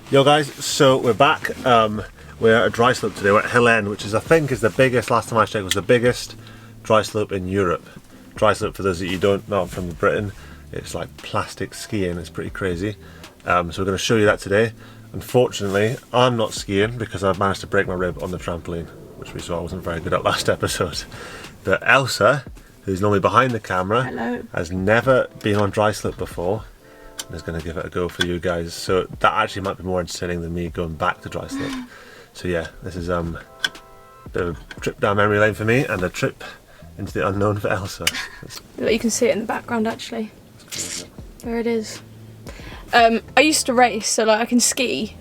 Yo guys, so we're back. We're at a dry slope today. We're at Hillend, which is, I think, is the biggest, last time I checked, was the biggest dry slope in Europe. Dry slope, for those that you don't know, I'm from Britain. It's like plastic skiing, it's pretty crazy. So we're going to show you that today. Unfortunately, I'm not skiing because I've managed to break my rib on the trampoline, which we saw I wasn't very good at last episode. But Elsa, who's normally behind the camera, hello, has never been on dry slope before. And is going to give it a go for you guys. So that actually might be more entertaining than me going back to dry slope. So yeah, this is a bit of a trip down memory lane for me and a trip into the unknown for Elsa. You can see it in the background actually. There it is. I used to race, so like I can ski,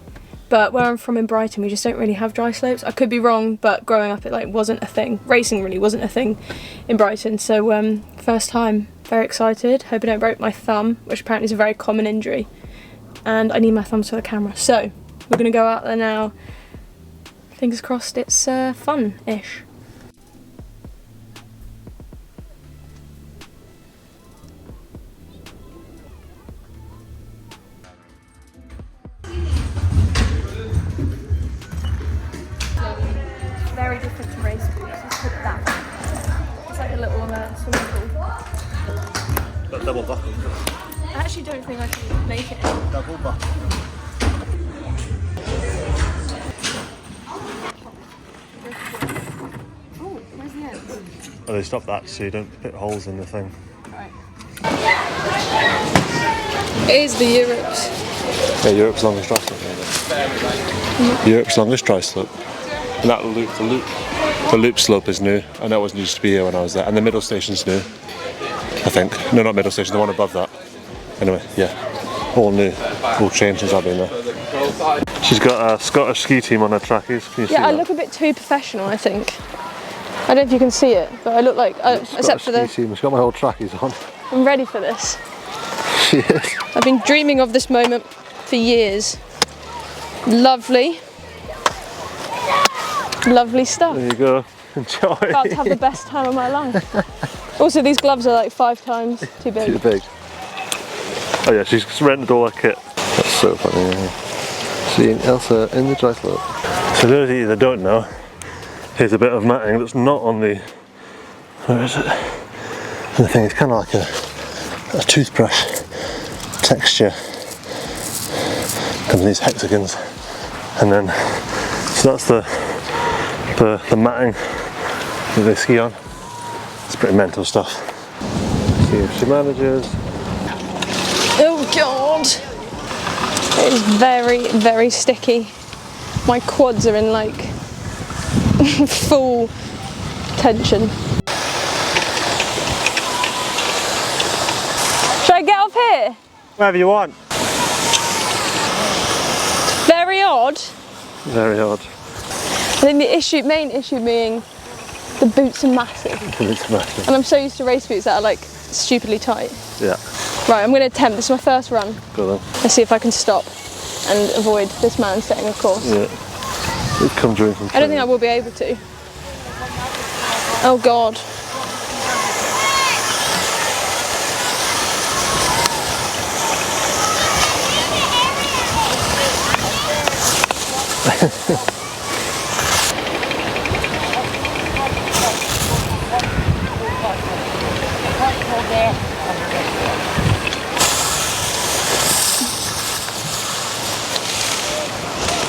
but where I'm from in Brighton we just don't really have dry slopes. I could be wrong, but growing up it like wasn't a thing. Racing really wasn't a thing in Brighton, so first time, very excited. Hope I don't break my thumb, which apparently is a very common injury, and I need my thumbs for the camera. So we're gonna go out there now. Fingers crossed it's fun-ish. Very different to race boots, let's put it that way. It's like a little swimming pool. Got double buckle. I actually don't think I can make it. Double buckle. Oh, where's the end? Oh, they stopped that so you don't put holes in the thing. Right. It is the Europes. Yeah, Europe's longest dry slope. Europe's longest dry slope. And that loop, the loop slope is new. I know it wasn't used to be here when I was there. And the middle station's new, I think. No, not middle station, the one above that. Anyway, yeah, all new, all changed since I've been there. She's got a Scottish ski team on her trackies. Can you see I that? look a bit too professional, I think. I don't know if you can see it, but I look like, except for the... Team. She's got my old trackies on. I'm ready for this. She is. I've been dreaming of this moment for years. Lovely. Lovely stuff. There you go. Enjoy. About to have the best time of my life. Also, these gloves are like 5 times too big. Too big. Oh yeah, she's rented all her kit. That's so funny. Yeah. Seeing Elsa in the dry slope. So those of you that don't know, here's a bit of matting that's not on the... Where is it? And the thing is kind of like a toothbrush texture. Comes in these hexagons. And then, so that's the matting that they ski on. It's pretty mental stuff. See if she manages. Oh god! It is very, very sticky. My quads are in like full tension. Should I get off here? Wherever you want. Very odd. Very odd. I think the main issue being the boots are massive. It's massive. And I'm so used to race boots that are like stupidly tight. Yeah. Right, I'm going to attempt. This is my first run. Go then. Let's see if I can stop and avoid this man setting a course. Yeah. It comes during some I don't think I will be able to. Oh god.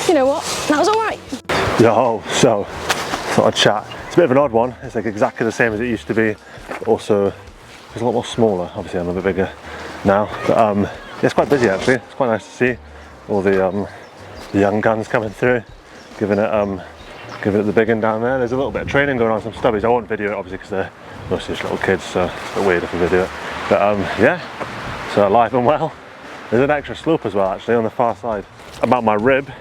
You know what? That was alright. Yo, so thought I'd chat. It's a bit of an odd one. It's like exactly the same as it used to be. Also, it's a lot more smaller. Obviously, I'm a bit bigger now. But yeah, it's quite busy actually. It's quite nice to see all the young guns coming through, giving it the big one down there. There's a little bit of training going on. Some stubbies. I won't video it obviously because they're mostly just little kids, so it's a bit weird if I video it. But yeah, so alive and well. There's an extra slope as well actually on the far side. About my rib.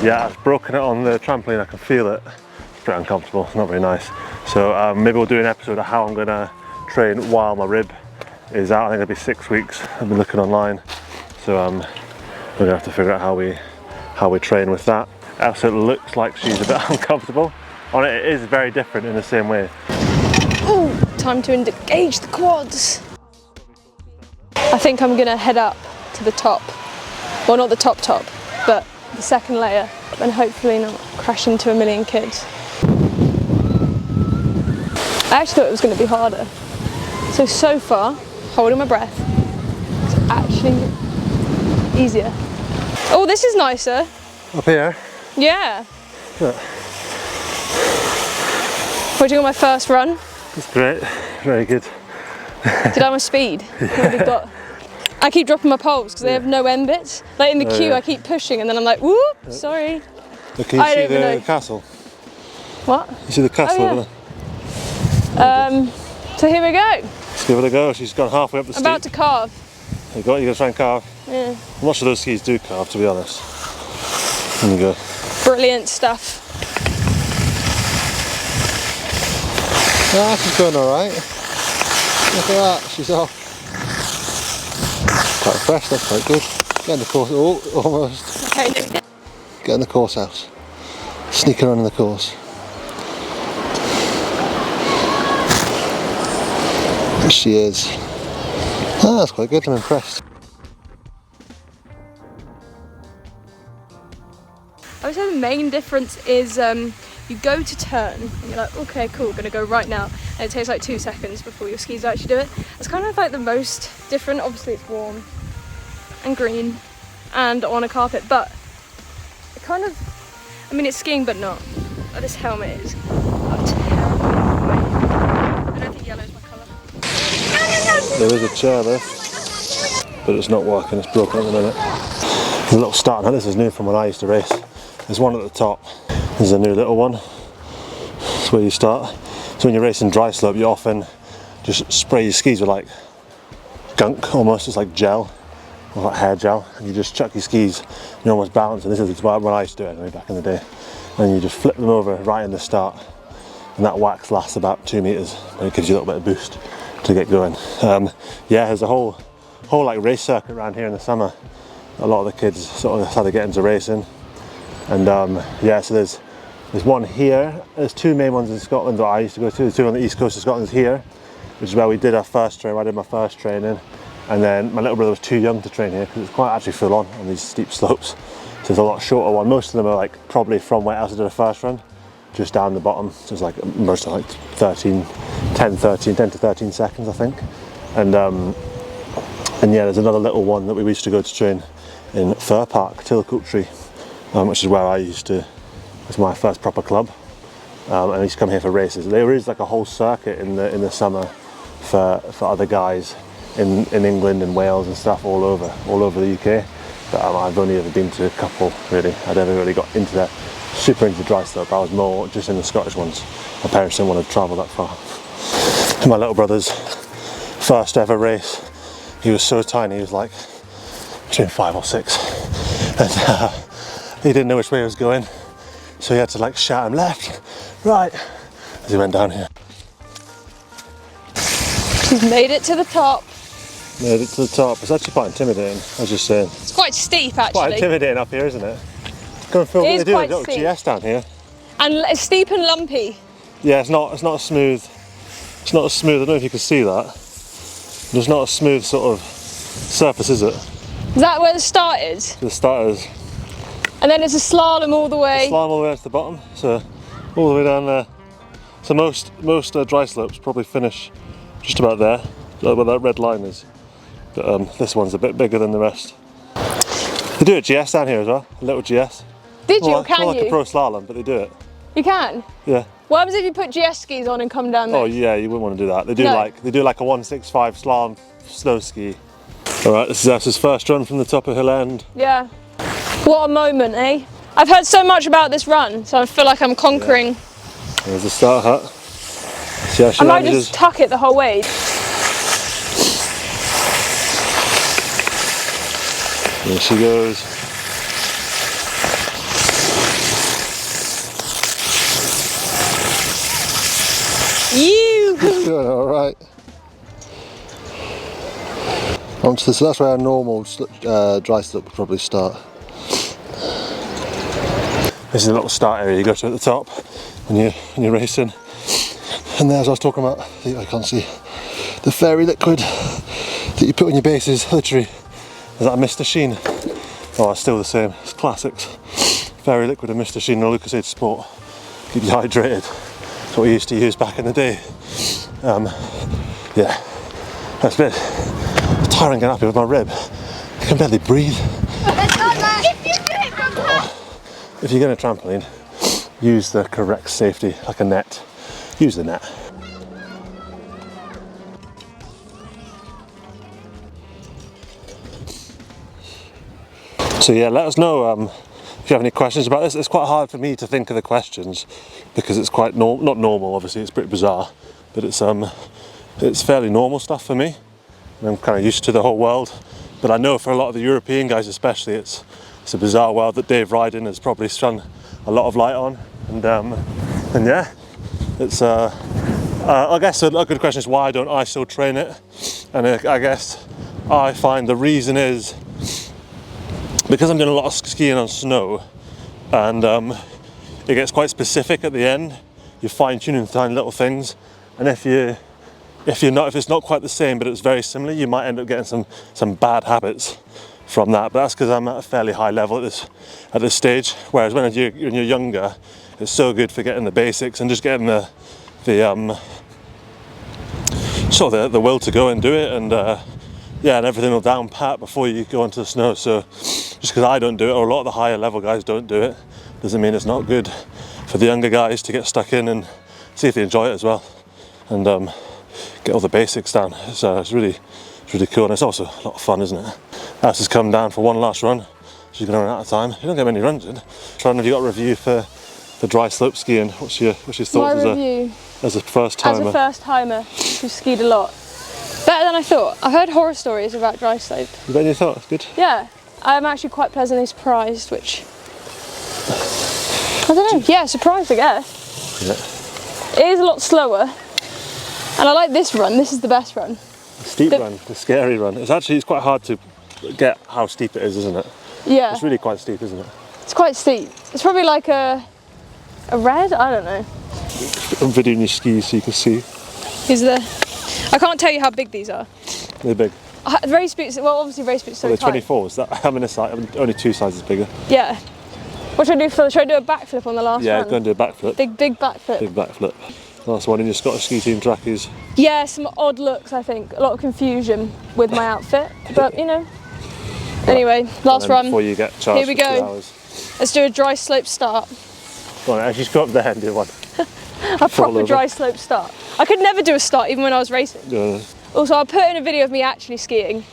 Yeah, I've broken it on the trampoline, I can feel it. It's pretty uncomfortable, it's not very nice. So maybe we'll do an episode of how I'm gonna train while my rib is out. I think it'll be 6 weeks. I've been looking online. So we're gonna have to figure out how we train with that. Elsa looks like she's a bit uncomfortable. On it, it is very different in the same way. Ooh, time to engage the quads. I think I'm gonna head up to the top. Well, not the top, but the second layer, and hopefully not crash into a million kids. I actually thought it was going to be harder. So far, holding my breath, it's actually easier. Oh, this is nicer. Up here? Yeah. Yeah. What do you got, my first run? That's great, very good. Did I have my speed? What have you got? I keep dropping my poles because they have no end bits. Like in the queue, I keep pushing and then I'm like, whoop, sorry. Look, can you see the castle? What? You see the castle over there? So here we go. Let's give it a go. She's gone halfway up the steep. About to carve. You got? You gonna try and carve? Yeah. I'm not sure those skis do carve, to be honest. There you go. Brilliant stuff. Ah, she's going alright. Look at that, she's off. Quite fresh, that's quite good. Getting the course, oh, almost. Okay. Getting the course out. Sneaking around in the course. There she is. Ah, that's quite good, I'm impressed. I would say the main difference is you go to turn and you're like, okay, cool, gonna go right now. And it takes like 2 seconds before your skis actually do it. It's kind of like the most different. Obviously it's warm and green and on a carpet, but it kind of, I mean, it's skiing, but not. Oh, this helmet is terrible. I don't think yellow is my colour. There is a chair there, but it's not working, it's broken at the minute. There's a little start now, this is new from when I used to race. There's one at the top, there's a new little one. That's where you start. So when you're racing dry slope, you often just spray your skis with like gunk almost, it's like gel, or like hair gel, and you just chuck your skis, you're almost balancing. This is what I used to do anyway back in the day. And you just flip them over right in the start, and that wax lasts about 2 meters, and it gives you a little bit of boost to get going. Yeah, there's a whole like race circuit around here in the summer. A lot of the kids sort of started getting into racing, and yeah, so there's one here. There's 2 main ones in Scotland that I used to go to. There's 2 on the east coast of Scotland here, which is where we did our first train. I did my first training, and then my little brother was too young to train here because it's quite actually full on these steep slopes. So there's a lot shorter one. Most of them are like probably from where Elsa did her first run, just down the bottom. So it's like most of like 10 to 13 seconds, I think. And yeah, there's another little one that we used to go to train in Fir Park, Tilcoultry, which is where I used to, it's my first proper club. And I used to come here for races. There is like a whole circuit in the summer for other guys in England and Wales and stuff all over the UK. But I've only ever been to a couple really. I never really got into that, super into dry slope. I was more just in the Scottish ones. My parents didn't want to travel that far. And my little brother's first ever race, he was so tiny, he was like between 5 or 6. And he didn't know which way he was going. So he had to like shout him left, right, as he went down here. He's made it to the top. Made it to the top. It's actually quite intimidating, I was just saying. It's quite steep actually. Quite intimidating up here, isn't it? Go and film what they do. They've got GS down here. And it's steep and lumpy. Yeah, it's not smooth. It's not as smooth, I don't know if you can see that. There's not a smooth sort of surface, is it? Is that where the start is? The start is. And then it's a slalom all the way. Slalom all the way to the bottom, so all the way down there. So most dry slopes probably finish just about there, where that red line is. But this one's a bit bigger than the rest. They do a GS down here as well, a little GS. Did you, or can you? More like a pro slalom, but they do it. You can? Yeah. What happens if you put GS skis on and come down there? Oh yeah, you wouldn't want to do that. They do like a 165 slalom snow ski. Alright, this is Elsa's first run from the top of Hillend. Yeah. What a moment, eh? I've heard so much about this run, so I feel like I'm conquering. Yeah. There's the start hut. See how she I might just tuck it the whole way. There she goes. It's doing alright. So that's where our normal dry slope would probably start. This is a little start area you go to at the top when you're racing. And there's, I was talking about, I can't see, the fairy liquid that you put on your bases, literally. There's that Mr. Sheen Oh, it's still the same. It's classics. Very liquid and Mr. Sheen, no Lucozade Sport. Keep you hydrated. That's what we used to use back in the day. Yeah, that's a bit tiring getting up here with my rib. I can barely breathe. If you're going to trampoline, use the correct safety, like a net. Use the net. So yeah, let us know if you have any questions about this. It's quite hard for me to think of the questions because it's quite not normal, obviously, it's pretty bizarre, but it's fairly normal stuff for me. And I'm kind of used to the whole world, but I know for a lot of the European guys especially, it's a bizarre world that Dave Ryding has probably shone a lot of light on. And yeah, it's I guess a good question is, why don't I still train it? And I guess I find the reason is because I'm doing a lot of skiing on snow, and it gets quite specific at the end. You're fine-tuning tiny little things, and if it's not quite the same, but it's very similar, you might end up getting some bad habits from that. But that's because I'm at a fairly high level at this stage. Whereas when you're younger, it's so good for getting the basics and just getting the will to go and do it, and yeah, and everything will down pat before you go into the snow. So just because I don't do it, or a lot of the higher level guys don't do it, doesn't mean it's not good for the younger guys to get stuck in and see if they enjoy it as well, and get all the basics down. It's really cool, and it's also a lot of fun, isn't it? Elsa's come down for one last run. She's going to run out of time. You don't get many runs in. Trying, have you got a review for the dry slope skiing? What's your thoughts as a first timer? As a first timer who skied a lot. Better than I thought. I've heard horror stories about dry slope. You bet you thought? It's good. Yeah, I'm actually quite pleasantly surprised, which I don't know. Yeah, surprised, I guess. Yeah. It is a lot slower, and I like this run. This is the best run. The steep run, the scary run. It's quite hard to get how steep it is, isn't it? Yeah. It's really quite steep, isn't it? It's quite steep. It's probably like a red. I don't know. I'm videoing your skis so you can see. I can't tell you how big these are. They're big. Race boots, well, obviously race boots are so they're tight. 24s. I'm in a size, I'm only 2 sizes bigger. Yeah. What should I do should I do a backflip on the last one? Yeah, go and do a backflip. Big backflip. Big backflip. Last one in your Scottish ski team trackies. Yeah, some odd looks, I think. A lot of confusion with my outfit, but you know. Anyway, last run. Before you get charged. Here we go. Let's do a dry slope start. Go on, as you go up there and do one. A proper dry slope start. I could never do a start even when I was racing. Yeah. Also, I'll put in a video of me actually skiing,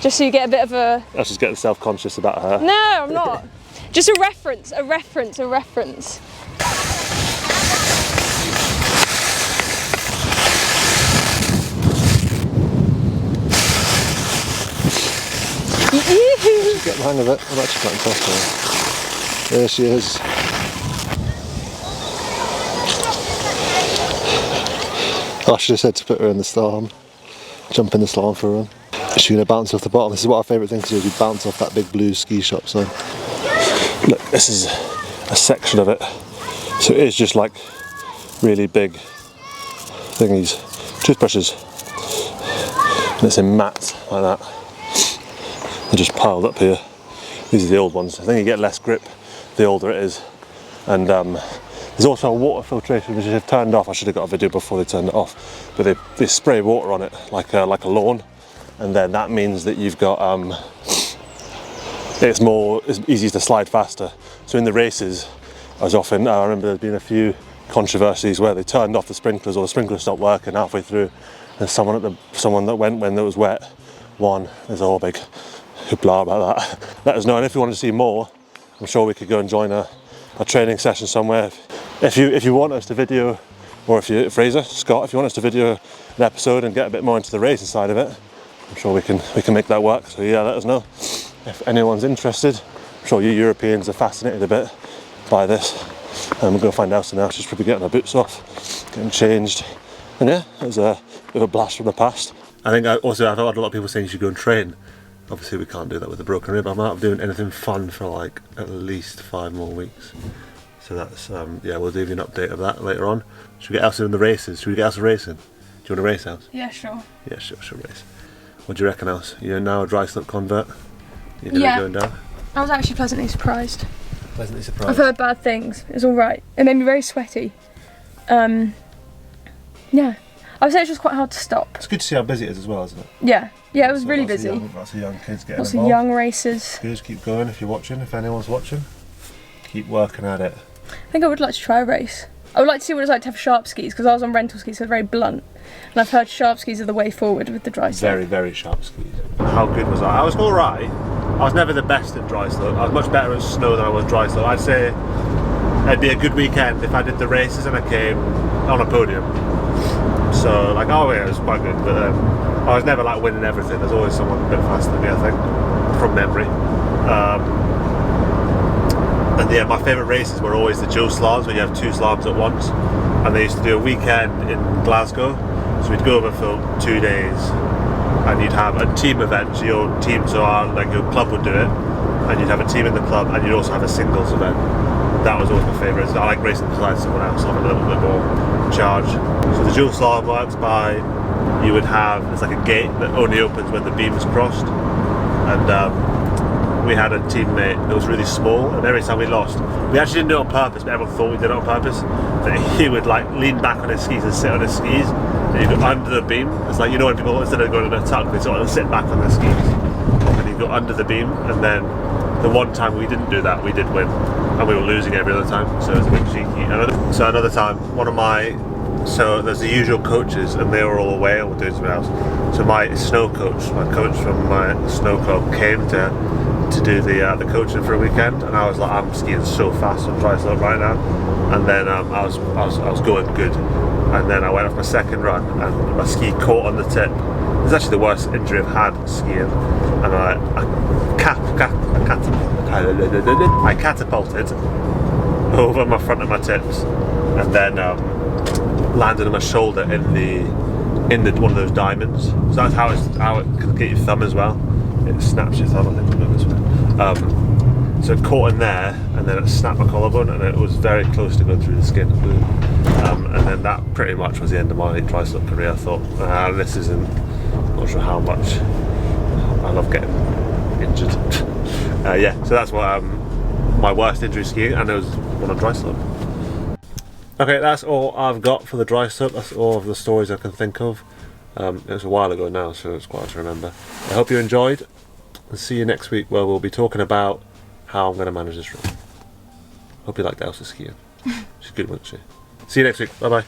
just so you get a bit of a... That's just getting self-conscious about her. No, I'm not. Just a reference. Get the hang of it. I'm actually quite impressed with her. There she is. I should have said to put her in the slalom. Jump in the slalom for a run. She's going to bounce off the bottom. This is what our favourite thing to do, is we bounce off that big blue ski shop sign. Look, this is a section of it. So it is just like really big thingies, toothbrushes. And it's in mats like that. They're just piled up here. These are the old ones. I think you get less grip the older it is. And there's also a water filtration which they've turned off. I should have got a video before they turned it off. But they spray water on it like a lawn, and then that means that you've got it's easier to slide faster. So in the races, I remember there's been a few controversies where they turned off the sprinklers, or the sprinklers stopped working halfway through. There's someone that went when it was wet. There's a whole big hoopla about that. Let us know, and if you want to see more, I'm sure we could go and join a training session somewhere. If you want us to video, or Scott, if you want us to video an episode and get a bit more into the racing side of it, I'm sure we can make that work. So yeah, let us know if anyone's interested. I'm sure you Europeans are fascinated a bit by this. And we'll go find Elsa now. She's probably getting her boots off, getting changed. And yeah, it was a bit of a blast from the past. I think I've heard a lot of people saying you should go and train. Obviously we can't do that with a broken rib. I'm not doing anything fun for like at least 5 more weeks. So that's, yeah, we'll give you an update of that later on. Should we get Elsa in the races? Should we get Elsa racing? Do you want to race, Elsa? Yeah, sure. Yeah, sure, race. What do you reckon, Elsa? You're now a dry slope convert? You're going to be going down? I was actually pleasantly surprised. Pleasantly surprised. I've heard bad things. It's all right. It made me very sweaty. Yeah. I would say it's just quite hard to stop. It's good to see how busy it is as well, isn't it? Yeah. Yeah, it was really busy. Lots of young kids getting Lots involved. of young racers. Good, keep going if you're watching, if anyone's watching. Keep working at it. I think I would like to try a race. I would like to see what it's like to have sharp skis, because I was on rental skis, so they're very blunt. And I've heard sharp skis are the way forward with the dry slope. Very, very sharp skis. How good was I? I was alright. I was never the best at dry slope. I was much better at snow than I was dry slope. I'd say it'd be a good weekend if I did the races and I came on a podium. So, like, oh yeah, it was quite good. But I was never like winning everything. There's always someone a bit faster than me, I think, from memory. And yeah, my favourite races were always the Joe slaloms, where you have 2 slaloms at once. And they used to do a weekend in Glasgow, so we'd go over for 2 days, and you'd have a team event. So your team, like your club would do it, and you'd have a team in the club, and you'd also have a singles event. That was always my favourite. I like racing beside someone else, having a little bit more charge. So the Joe slalom works by, you would have, it's like a gate that only opens when the beam's crossed, and we had a teammate that was really small, and every time we lost, we actually didn't do it on purpose, but everyone thought we did it on purpose. But he would like lean back on his skis and sit on his skis, and he'd go under the beam. It's like, you know, when people, instead of going in a tuck, they sort of sit back on their skis, and he'd go under the beam. And then the one time we didn't do that, we did win, and we were losing every other time, so it was a bit cheeky. So another time, so there's the usual coaches, and they were all away and we're doing something else. So my snow coach, my coach from my snow club, came to do the coaching for a weekend, and I was like, I'm skiing so fast on dry slope right now. And then I was going good, and then I went off my second run, and my ski caught on the tip. It's actually the worst injury I've had skiing, and I catapulted over my front of my tips, and then landed on my shoulder in one of those diamonds. So that's how it can get your thumb as well. It snaps your thumb, I think. So it caught in there, and then it snapped my collarbone, and it was very close to going through the skin. And then that pretty much was the end of my dry slope career. I thought, this isn't, I'm not sure how much I love getting injured. Yeah, so that's what my worst injury skiing, and it was one on dry slope. Okay, that's all I've got for the dry slope. That's all of the stories I can think of. It was a while ago now, so it's quite hard to remember. I hope you enjoyed, and see you next week, where we'll be talking about how I'm going to manage this run. Hope you liked Elsa skiing. She's good, wasn't she? See you next week. Bye bye.